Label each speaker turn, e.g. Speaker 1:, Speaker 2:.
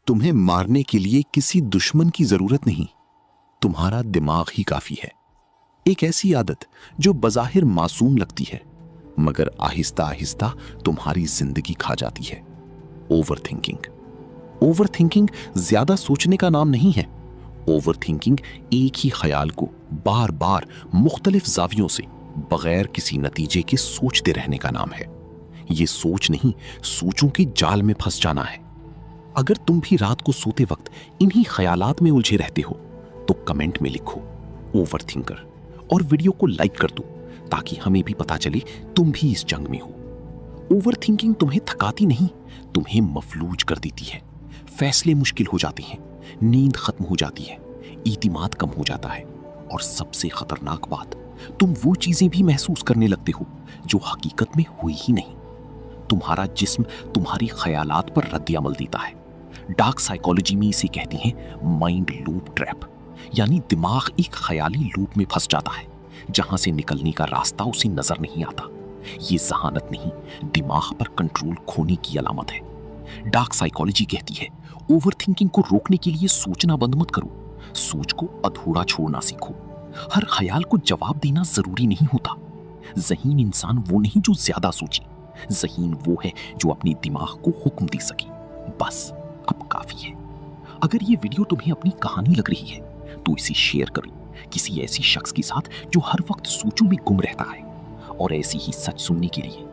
Speaker 1: تمہیں مارنے کے لیے کسی دشمن کی ضرورت نہیں، تمہارا دماغ ہی کافی ہے۔ ایک ایسی عادت جو بظاہر معصوم لگتی ہے مگر آہستہ آہستہ تمہاری زندگی کھا جاتی ہے۔ Over thinking. اوور تھنکنگ زیادہ سوچنے کا نام نہیں ہے۔ اوور تھنکنگ ایک ہی خیال کو بار بار مختلف زاویوں سے بغیر کسی نتیجے کے سوچتے رہنے کا نام ہے۔ یہ سوچ نہیں، سوچوں کے جال میں پھنس جانا ہے۔ اگر تم بھی رات کو سوتے وقت انہی خیالات میں الجھے رہتے ہو تو کمنٹ میں لکھو اوور تھنکر اور ویڈیو کو لائک کر دو تاکہ ہمیں بھی پتا چلے تم بھی اس جنگ میں ہو۔ اوور تھنکنگ تمہیں تھکاتی نہیں، تمہیں مفلوج کر دیتی ہے۔ فیصلے مشکل ہو جاتے ہیں، نیند ختم ہو جاتی ہے، اعتماد کم ہو جاتا ہے، اور سب سے خطرناک بات، تم وہ چیزیں بھی محسوس کرنے لگتے ہو جو حقیقت میں ہوئی ہی نہیں۔ تمہارا جسم تمہاری خیالات پر رد عمل دیتا ہے۔ ڈارک سائیکالوجی میں اسے کہتے ہیں مائنڈ لوپ ٹریپ، یعنی دماغ ایک خیالی لوپ میں پھنس جاتا ہے جہاں سے نکلنے کا راستہ اسے نظر نہیں آتا۔ یہ ذہانت نہیں، دماغ پر کنٹرول کھونے کی علامت ہے۔ ڈارک سائیکالوجی کہتی ہے اوور تھنکنگ کو روکنے کے لیے سوچنا بند مت کرو، سوچ کو ادھورا چھوڑنا سیکھو۔ ہر خیال کو جواب دینا ضروری نہیں ہوتا۔ ذہین انسان وہ نہیں جو زیادہ سوچے، ذہین وہ ہے جو اپنے دماغ کو حکم دے سکے۔ بس اب کافی ہے۔ اگر یہ ویڈیو تمہیں اپنی کہانی لگ رہی ہے تو اسے شیئر کرو کسی ایسی شخص کے ساتھ جو ہر وقت سوچوں میں گم رہتا ہے، اور ایسی ہی سچ سننے کے لیے